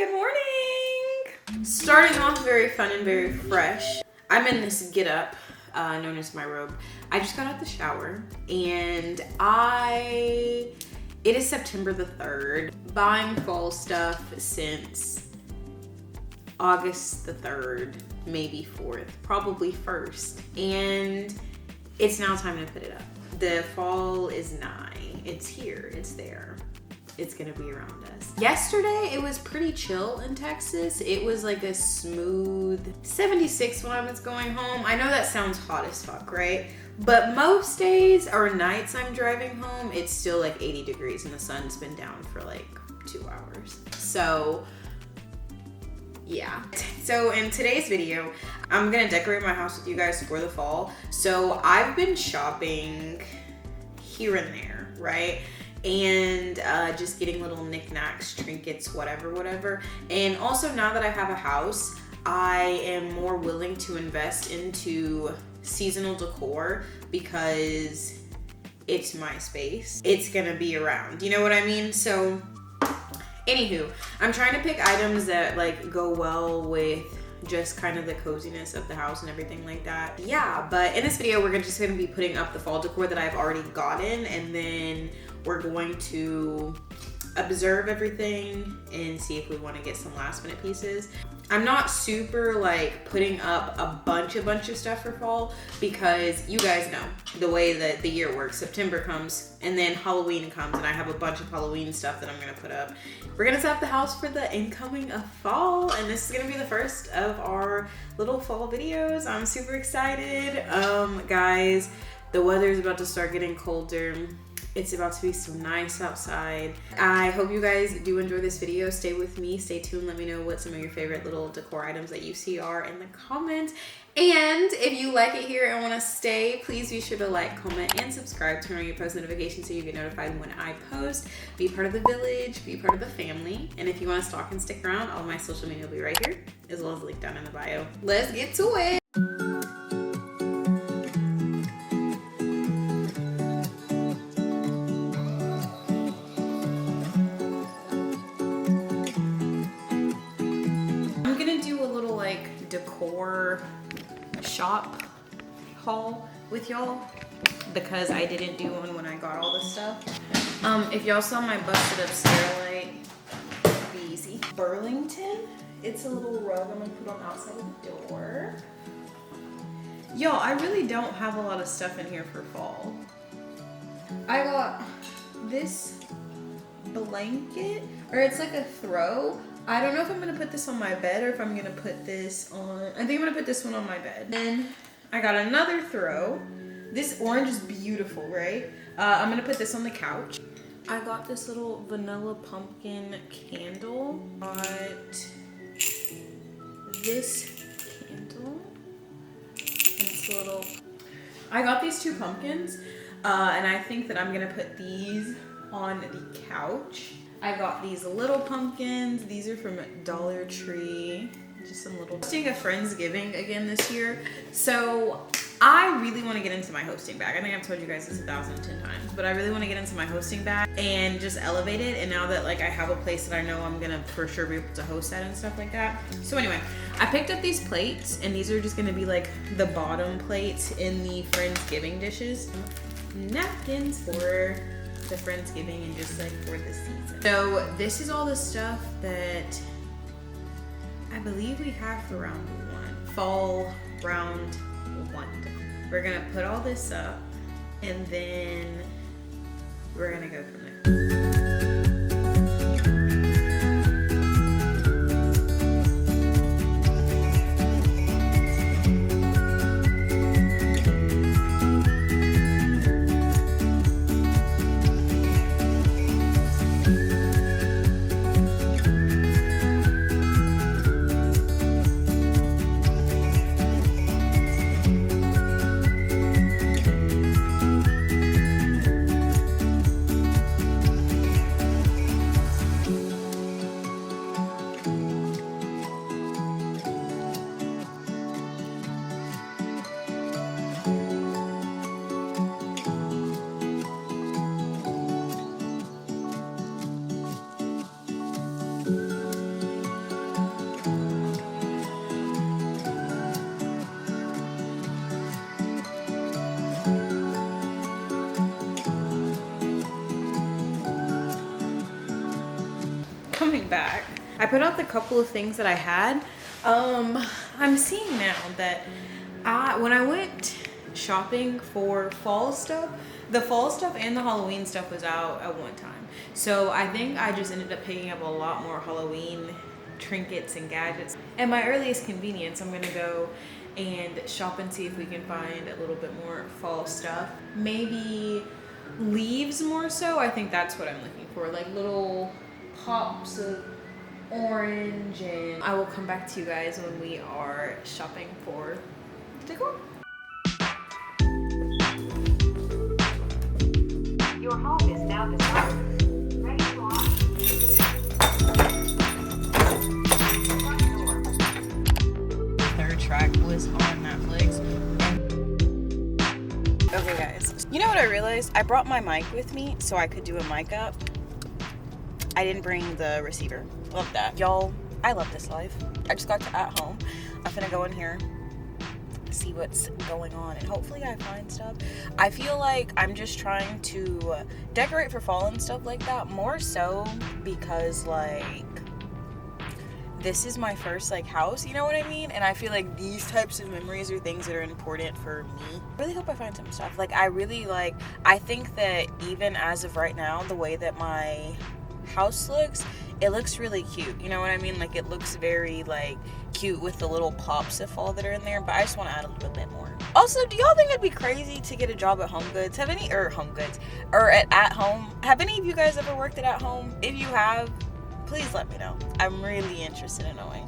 good morning. Starting off very fun and very fresh. I'm in this get up, known as my robe. I just got out the shower and it is September the 3rd. Buying fall stuff since August the 3rd, maybe 4th, probably 1st. And it's now time to put it up. The fall is nigh. It's here, it's there. It's gonna be around us. Yesterday, it was pretty chill in Texas. It was like a smooth 76 when I was going home. I know that sounds hot as fuck, right? But most days or nights I'm driving home, it's still like 80 degrees and the sun's been down for like 2 hours. So, yeah. So in today's video, I'm gonna decorate my house with you guys for the fall. So I've been shopping here and there, right? And just getting little knickknacks, trinkets, whatever. And also now that I have a house, I am more willing to invest into seasonal decor because it's my space. It's gonna be around, you know what I mean? So anywho, I'm trying to pick items that like go well with just kind of the coziness of the house and everything like that. Yeah, but in this video, we're just gonna be putting up the fall decor that I've already gotten, and then we're going to observe everything and see if we want to get some last minute pieces. I'm not super like putting up a bunch of stuff for fall because you guys know the way that the year works. September comes and then Halloween comes and I have a bunch of Halloween stuff that I'm gonna put up. We're gonna set up the house for the incoming of fall, and this is gonna be the first of our little fall videos. I'm super excited. Guys, the weather is about to start getting colder. It's about to be so nice outside. I hope you guys do enjoy this video. Stay with me, stay tuned. Let me know what some of your favorite little decor items that you see are in the comments. And if you like it here and want to stay, please be sure to like, comment, and subscribe. Turn on your post notifications so you get notified when I post. Be part of the village, be part of the family. And if you want to stalk and stick around, all my social media will be right here, as well as linked down in the bio. Let's get to it. Decor shop haul with y'all because I didn't do one when I got all this stuff. If y'all saw my busted up stairlight, it'd be easy. Burlington, it's a little rug I'm gonna put on the outside of the door. Y'all, I really don't have a lot of stuff in here for fall. I got this blanket, or it's like a throw. I don't know if I'm gonna put this on my bed or if I'm gonna put this on, I think I'm gonna put this one on my bed. Then I got another throw. This orange is beautiful, right? I'm gonna put this on the couch. I got this little vanilla pumpkin candle. Got this candle. It's a little, I got these two pumpkins and I think that I'm gonna put these on the couch. I got these little pumpkins. These are from Dollar Tree. Just some little, hosting a Friendsgiving again this year. So I really want to get into my hosting bag. I think I've told you guys this 1,010 times, but I really want to get into my hosting bag and just elevate it. And now that like I have a place that I know I'm gonna for sure be able to host at and stuff like that. So anyway, I picked up these plates, and these are just gonna be like the bottom plates in the Friendsgiving dishes. Napkins for the Friendsgiving and just like for the season. So this is all the stuff that I believe we have for round 1. Fall round 1. We're gonna put all this up and then we're gonna go from there. coming back. I put out the couple of things that I had. I'm seeing now that when I went shopping for fall stuff, the fall stuff and the Halloween stuff was out at one time. So I think I just ended up picking up a lot more Halloween trinkets and gadgets. At my earliest convenience, I'm gonna go and shop and see if we can find a little bit more fall stuff. Maybe leaves more so. I think that's what I'm looking for, like little pops of orange. And I will come back to you guys when we are shopping for decor. Your home is now decided. Ready to launch. Third track was on Netflix. Okay guys, you know what I realized? I brought my mic with me so I could do a mic up. I didn't bring the receiver. Love that. Y'all, I love this life. I just got to at home. I'm gonna go in here, see what's going on, and hopefully I find stuff. I feel like I'm just trying to decorate for fall and stuff like that, more so because like this is my first like house, you know what I mean? And I feel like these types of memories are things that are important for me. I really hope I find some stuff. Like I think that even as of right now, the way that my house looks, it looks really cute, you know what I mean? Like it looks very like cute with the little pops of fall that are in there, but I just want to add a little bit more. Also, do y'all think it'd be crazy to get a job at Home Goods? Have any at home? Have any of you guys ever worked at home? If you have, please let me know. I'm really interested in knowing.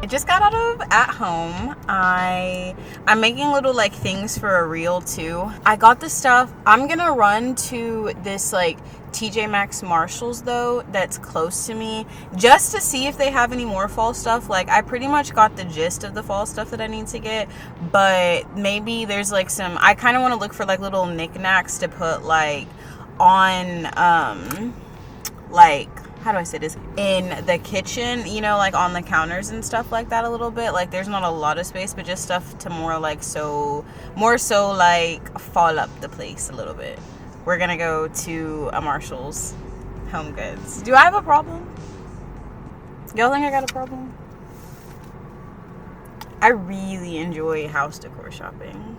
Just got out of at home. I'm making little like things for a reel too. I got the stuff. I'm gonna run to this like TJ Maxx Marshalls though that's close to me just to see if they have any more fall stuff. Like I pretty much got the gist of the fall stuff that I need to get, but maybe there's like some, I kind of want to look for like little knickknacks to put like on like, how do I say this, in the kitchen, you know, like on the counters and stuff like that a little bit. Like there's not a lot of space, but just stuff to more so like fall up the place a little bit. We're gonna go to a Marshall's Home Goods. Do I have a problem? Y'all think I got a problem? I really enjoy house decor shopping,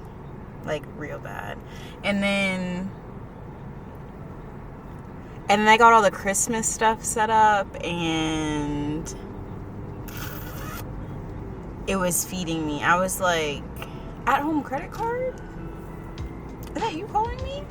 like real bad. And then I got all the Christmas stuff set up, and it was feeding me. I was like, at home credit card? Is that you calling me?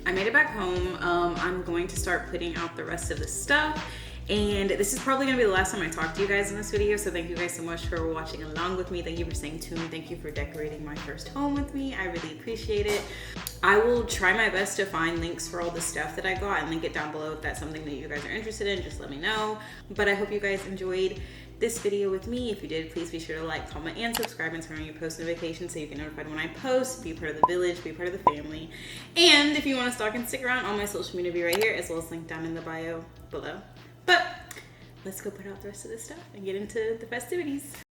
I made it back home. I'm going to start putting out the rest of the stuff. And this is probably gonna be the last time I talk to you guys in this video, so thank you guys so much for watching along with me. Thank you for staying tuned. Thank you for decorating my first home with me. I really appreciate it. I will try my best to find links for all the stuff that I got and link it down below if that's something that you guys are interested in. Just let me know. But I hope you guys enjoyed this video with me. If you did, please be sure to like, comment, and subscribe, and turn on your post notifications so you get notified when I post. Be part of the village, be part of the family. And if you want to stalk and stick around, all my social media will be right here, as well as linked down in the bio below. But let's go put out the rest of this stuff and get into the festivities.